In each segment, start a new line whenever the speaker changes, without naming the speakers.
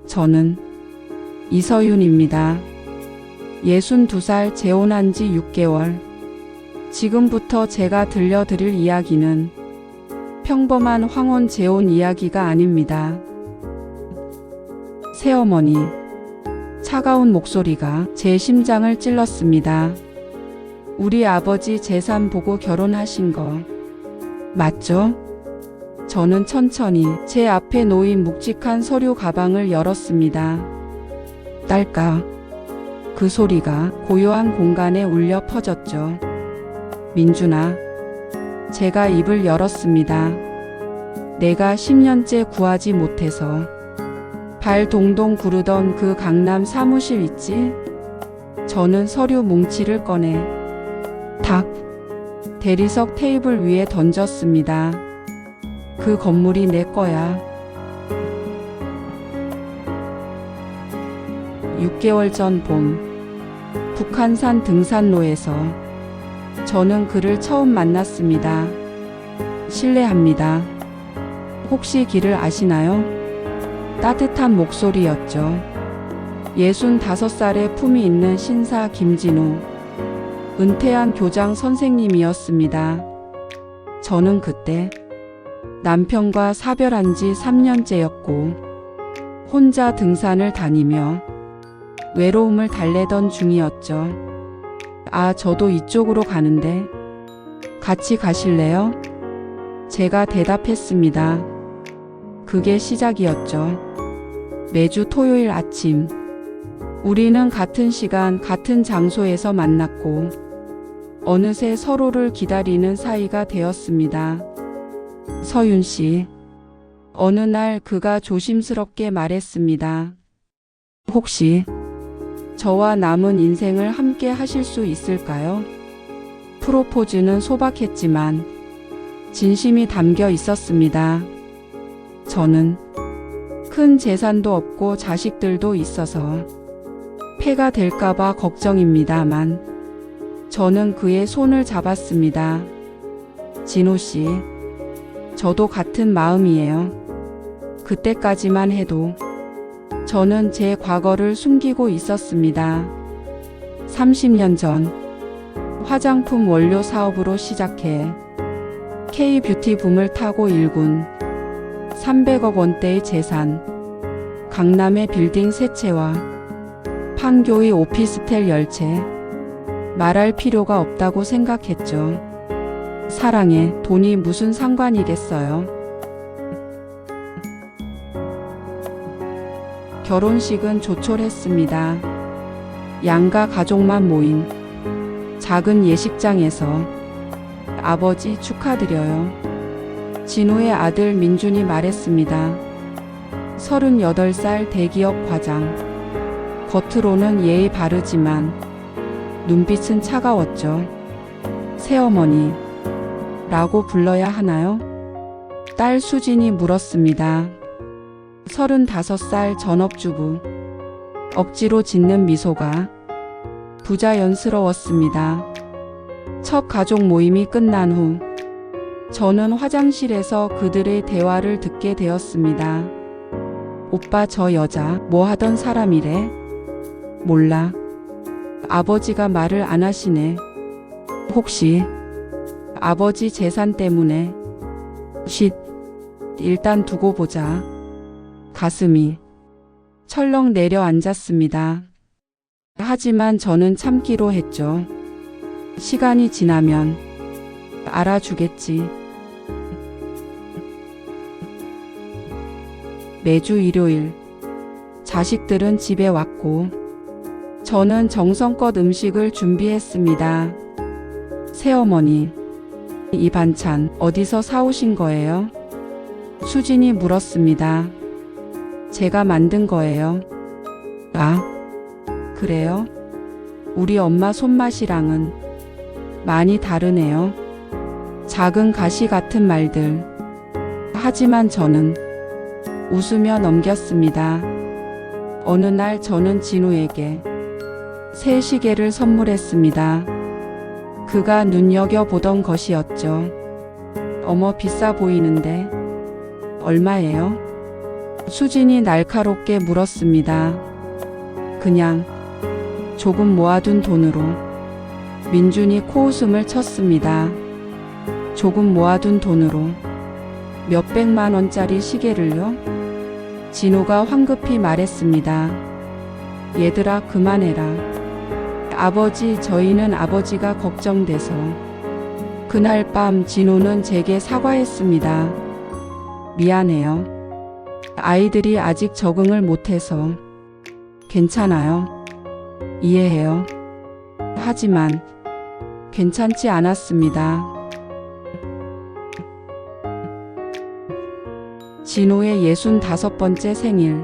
저는 이서윤입니다. 62살 재혼한 지 6개월. 지금부터 제가 들려드릴 이야기는 평범한 황혼 재혼 이야기가 아닙니다. 새어머니, 차가운 목소리가 제 심장을 찔렀습니다. 우리 아버지 재산 보고 결혼하신 거 맞죠? 저는 천천히 제 앞에 놓인 묵직한 서류 가방을 열었습니다. 딸까? 그 소리가 고요한 공간에 울려 퍼졌죠. 민준아, 제가 입을 열었습니다. 내가 10년째 구하지 못해서 발 동동 구르던 그 강남 사무실 있지? 저는 서류 뭉치를 꺼내 탁 대리석 테이블 위에 던졌습니다. 그 건물이 내 거야. 6개월 전 봄, 북한산 등산로에서 저는 그를 처음 만났습니다. 실례합니다. 혹시 길을 아시나요? 따뜻한 목소리였죠. 65살의 품이 있는 신사 김진우, 은퇴한 교장 선생님이었습니다. 저는 그때 남편과 사별한 지 3년째였고 혼자 등산을 다니며 외로움을 달래던 중이었죠. 아, 저도 이쪽으로 가는데 같이 가실래요? 제가 대답했습니다. 그게 시작이었죠. 매주 토요일 아침 우리는 같은 시간 같은 장소에서 만났고 어느새 서로를 기다리는 사이가 되었습니다. 서윤 씨, 어느 날 그가 조심스럽게 말했습니다. 혹시 저와 남은 인생을 함께 하실 수 있을까요? 프로포즈는 소박했지만 진심이 담겨 있었습니다. 저는 큰 재산도 없고 자식들도 있어서 폐가 될까봐 걱정입니다만 저는 그의 손을 잡았습니다. 진호 씨, 저도 같은 마음이에요. 그때까지만 해도 저는 제 과거를 숨기고 있었습니다. 30년 전 화장품 원료 사업으로 시작해 K뷰티 붐을 타고 일군 300억 원대의 재산, 강남의 빌딩 3채와 판교의 오피스텔 10채, 말할 필요가 없다고 생각했죠. 사랑에 돈이 무슨 상관이겠어요. 결혼식은 조촐했습니다. 양가 가족만 모인 작은 예식장에서 아버지 축하드려요. 진우의 아들 민준이 말했습니다. 38살 대기업 과장. 겉으로는 예의 바르지만 눈빛은 차가웠죠. 새어머니 라고 불러야 하나요? 딸 수진이 물었습니다. 35살 전업주부. 억지로 짓는 미소가 부자연스러웠습니다. 첫 가족 모임이 끝난 후 저는 화장실에서 그들의 대화를 듣게 되었습니다. 오빠, 저 여자 뭐 하던 사람이래? 몰라. 아버지가 말을 안 하시네. 혹시 아버지 재산 때문에? 쉿, 일단 두고 보자. 가슴이 철렁 내려앉았습니다. 하지만 저는 참기로 했죠. 시간이 지나면 알아주겠지. 매주 일요일 자식들은 집에 왔고 저는 정성껏 음식을 준비했습니다. 새어머니, 이 반찬 어디서 사오신 거예요? 수진이 물었습니다. 제가 만든 거예요. 아, 그래요? 우리 엄마 손맛이랑은 많이 다르네요. 작은 가시 같은 말들. 하지만 저는 웃으며 넘겼습니다. 어느 날 저는 진우에게 새 시계를 선물했습니다. 그가 눈여겨보던 것이었죠. 어머, 비싸 보이는데 얼마예요? 수진이 날카롭게 물었습니다. 그냥 조금 모아둔 돈으로. 민준이 코웃음을 쳤습니다. 조금 모아둔 돈으로 몇백만 원짜리 시계를요? 진호가 황급히 말했습니다. 얘들아 그만해라. 아버지 저희는 아버지가 걱정돼서. 그날 밤 진호는 제게 사과했습니다. 미안해요. 아이들이 아직 적응을 못해서. 괜찮아요. 이해해요. 하지만 괜찮지 않았습니다. 진호의 65번째 생일.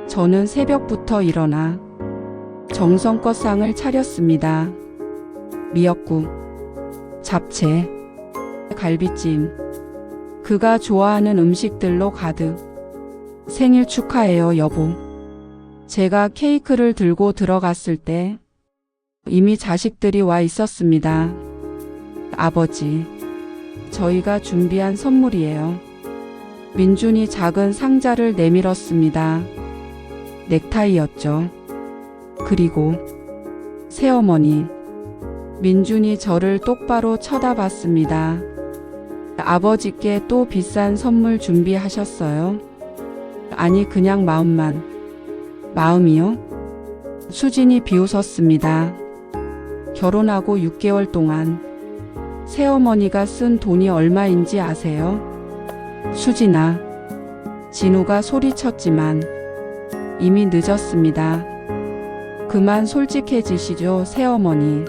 저는 새벽부터 일어나 정성껏 상을 차렸습니다. 미역국, 잡채, 갈비찜. 그가 좋아하는 음식들로 가득. 생일 축하해요, 여보. 제가 케이크를 들고 들어갔을 때 이미 자식들이 와 있었습니다. 아버지, 저희가 준비한 선물이에요. 민준이 작은 상자를 내밀었습니다. 넥타이였죠. 그리고 새어머니. 민준이 저를 똑바로 쳐다봤습니다. 아버지께 또 비싼 선물 준비하셨어요? 아니 그냥 마음만. 마음이요? 수진이 비웃었습니다. 결혼하고 6개월 동안 새어머니가 쓴 돈이 얼마인지 아세요? 수진아. 진호가 소리쳤지만 이미 늦었습니다. 그만 솔직해지시죠, 새어머니.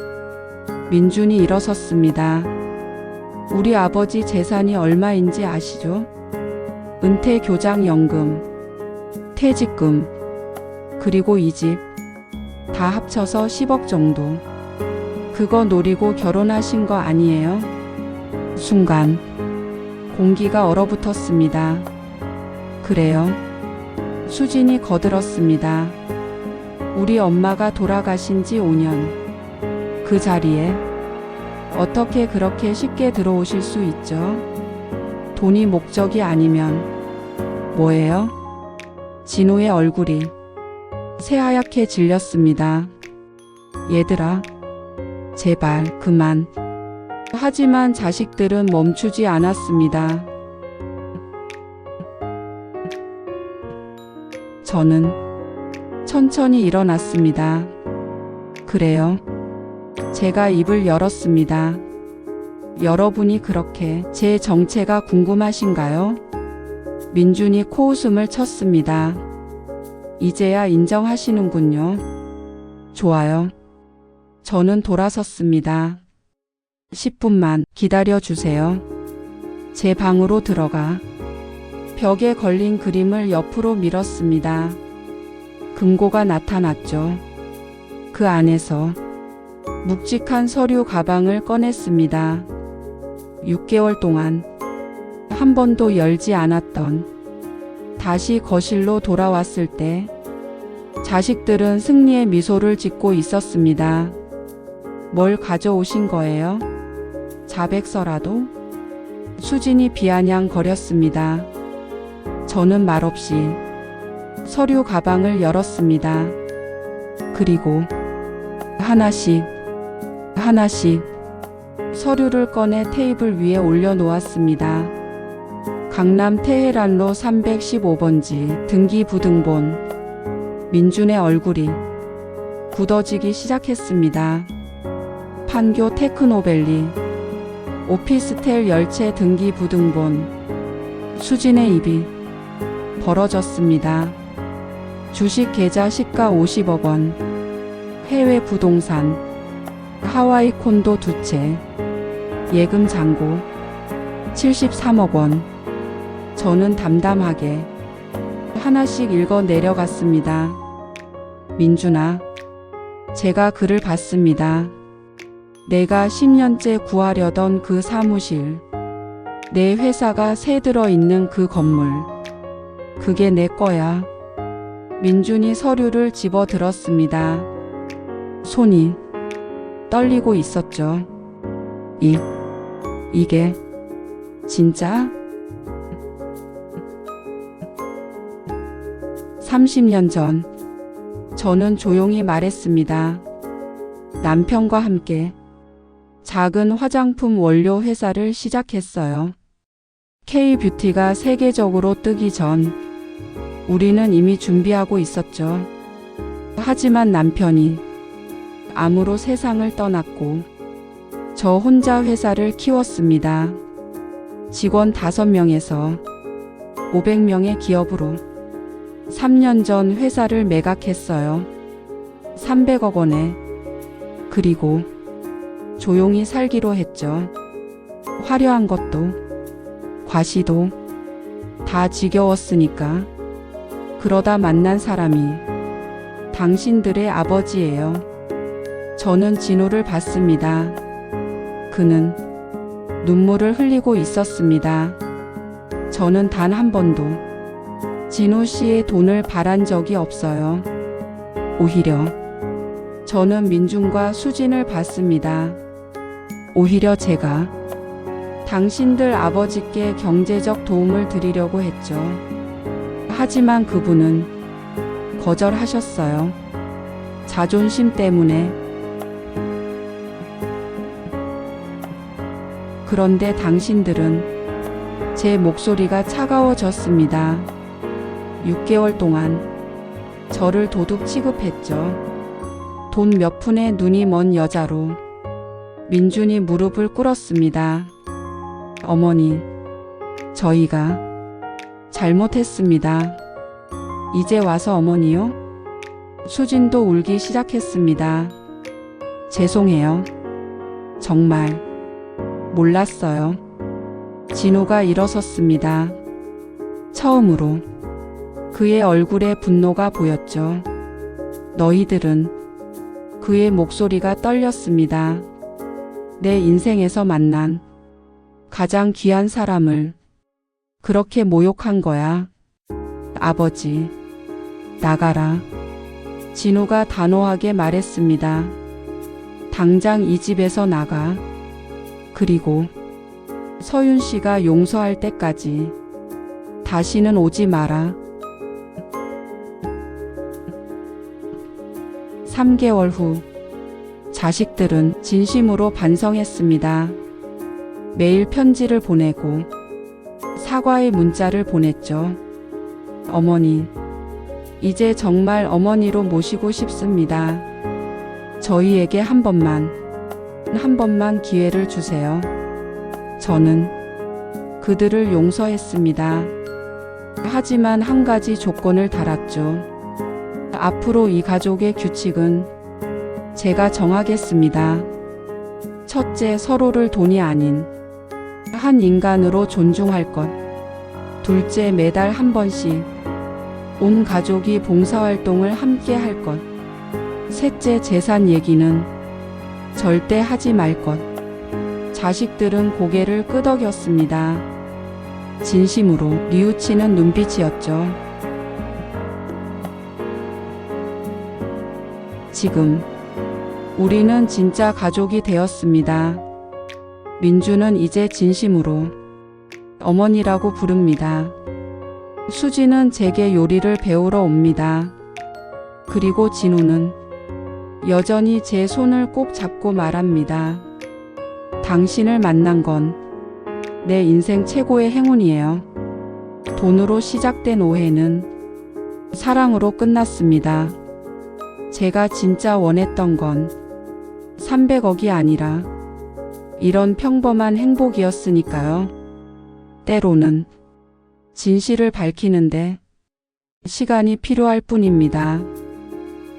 민준이 일어섰습니다. 우리 아버지 재산이 얼마인지 아시죠? 은퇴 교장연금, 퇴직금, 그리고 이 집 다 합쳐서 10억 정도. 그거 노리고 결혼하신 거 아니에요? 순간 공기가 얼어붙었습니다. 그래요? 수진이 거들었습니다. 우리 엄마가 돌아가신 지 5년. 그 자리에 어떻게 그렇게 쉽게 들어오실 수 있죠? 돈이 목적이 아니면 뭐예요? 진호의 얼굴이 새하얗게 질렸습니다. 얘들아, 제발 그만. 하지만 자식들은 멈추지 않았습니다. 저는 천천히 일어났습니다. 그래요. 제가 입을 열었습니다. 여러분이 그렇게 제 정체가 궁금하신가요? 민준이 코웃음을 쳤습니다. 이제야 인정하시는군요. 좋아요. 저는 돌아섰습니다. 10분만 기다려 주세요. 제 방으로 들어가 벽에 걸린 그림을 옆으로 밀었습니다. 금고가 나타났죠. 그 안에서 묵직한 서류 가방을 꺼냈습니다. 6개월 동안 한 번도 열지 않았던. 다시 거실로 돌아왔을 때 자식들은 승리의 미소를 짓고 있었습니다. 뭘 가져오신 거예요? 자백서라도? 수진이 비아냥거렸습니다. 저는 말없이 서류 가방을 열었습니다. 그리고 하나씩 서류를 꺼내 테이블 위에 올려놓았습니다. 강남 테헤란로 315번지 등기부등본. 민준의 얼굴이 굳어지기 시작했습니다. 판교 테크노밸리 오피스텔 열채 등기부등본. 수진의 입이 벌어졌습니다. 주식 계좌 시가 50억 원. 해외 부동산. 하와이 콘도 2채. 예금 잔고 73억 원. 저는 담담하게 하나씩 읽어 내려갔습니다. 민준아, 제가 글을 봤습니다. 내가 10년째 구하려던 그 사무실, 내 회사가 새 들어있는 그 건물, 그게 내 거야. 민준이 서류를 집어 들었습니다. 손이 떨리고 있었죠. 이게 진짜? 30년 전, 저는 조용히 말했습니다. 남편과 함께 작은 화장품 원료 회사를 시작했어요. K-뷰티가 세계적으로 뜨기 전 우리는 이미 준비하고 있었죠. 하지만 남편이 암으로 세상을 떠났고 저 혼자 회사를 키웠습니다. 직원 5명에서 500명의 기업으로 3년 전 회사를 매각했어요. 300억 원에. 그리고 조용히 살기로 했죠. 화려한 것도 과시도 다 지겨웠으니까. 그러다 만난 사람이 당신들의 아버지예요. 저는 진호를 봤습니다. 그는 눈물을 흘리고 있었습니다. 저는 단 한 번도 진호 씨의 돈을 바란 적이 없어요. 오히려 저는 민준과 수진을 봤습니다. 오히려 제가 당신들 아버지께 경제적 도움을 드리려고 했죠. 하지만 그분은 거절하셨어요. 자존심 때문에. 그런데 당신들은 제 목소리가 차가워졌습니다. 6개월 동안 저를 도둑 취급했죠. 돈 몇 푼에 눈이 먼 여자로. 민준이 무릎을 꿇었습니다. 어머니, 저희가 잘못했습니다. 이제 와서 어머니요? 수진도 울기 시작했습니다. 죄송해요. 정말 몰랐어요. 진호가 일어섰습니다. 처음으로 그의 얼굴에 분노가 보였죠. 너희들은. 그의 목소리가 떨렸습니다. 내 인생에서 만난 가장 귀한 사람을 그렇게 모욕한 거야. 아버지, 나가라. 진호가 단호하게 말했습니다. 당장 이 집에서 나가. 그리고 서윤 씨가 용서할 때까지 다시는 오지 마라. 3개월 후, 자식들은 진심으로 반성했습니다. 매일 편지를 보내고 사과의 문자를 보냈죠. 어머니, 이제 정말 어머니로 모시고 싶습니다. 저희에게 한 번만 기회를 주세요. 저는 그들을 용서했습니다. 하지만 한 가지 조건을 달았죠. 앞으로 이 가족의 규칙은 제가 정하겠습니다. 첫째, 서로를 돈이 아닌 한 인간으로 존중할 것. 둘째, 매달 한 번씩 온 가족이 봉사활동을 함께 할 것. 셋째, 재산 얘기는 절대 하지 말 것. 자식들은 고개를 끄덕였습니다. 진심으로 뉘우치는 눈빛이었죠. 지금 우리는 진짜 가족이 되었습니다. 민주는 이제 진심으로 어머니라고 부릅니다. 수지는 제게 요리를 배우러 옵니다. 그리고 진우는 여전히 제 손을 꼭 잡고 말합니다. 당신을 만난 건 내 인생 최고의 행운이에요. 돈으로 시작된 오해는 사랑으로 끝났습니다. 제가 진짜 원했던 건 300억이 아니라 이런 평범한 행복이었으니까요. 때로는 진실을 밝히는데 시간이 필요할 뿐입니다.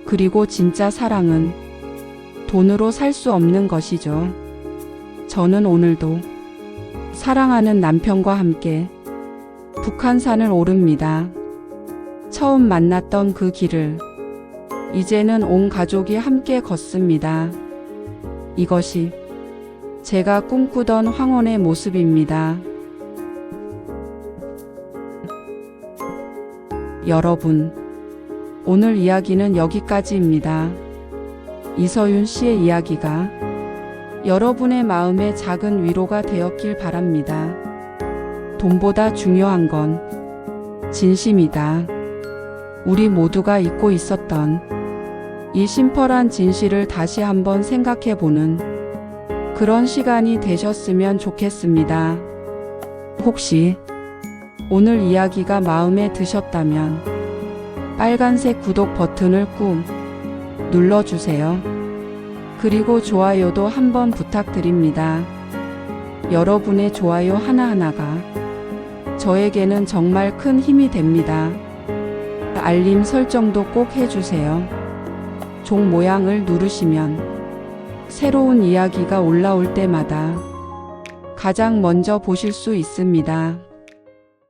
그리고 진짜 사랑은 돈으로 살 수 없는 것이죠. 저는 오늘도 사랑하는 남편과 함께 북한산을 오릅니다. 처음 만났던 그 길을 이제는 온 가족이 함께 걷습니다. 이것이 제가 꿈꾸던 황혼의 모습입니다. 여러분, 오늘 이야기는 여기까지입니다. 이서윤 씨의 이야기가 여러분의 마음에 작은 위로가 되었길 바랍니다. 돈보다 중요한 건 진심이다. 우리 모두가 잊고 있었던 이 심플한 진실을 다시 한번 생각해보는 그런 시간이 되셨으면 좋겠습니다. 혹시 오늘 이야기가 마음에 드셨다면 빨간색 구독 버튼을 꾹 눌러주세요. 그리고 좋아요도 한번 부탁드립니다. 여러분의 좋아요 하나하나가 저에게는 정말 큰 힘이 됩니다. 알림 설정도 꼭 해주세요. 종 모양을 누르시면 새로운 이야기가 올라올 때마다 가장 먼저 보실 수 있습니다.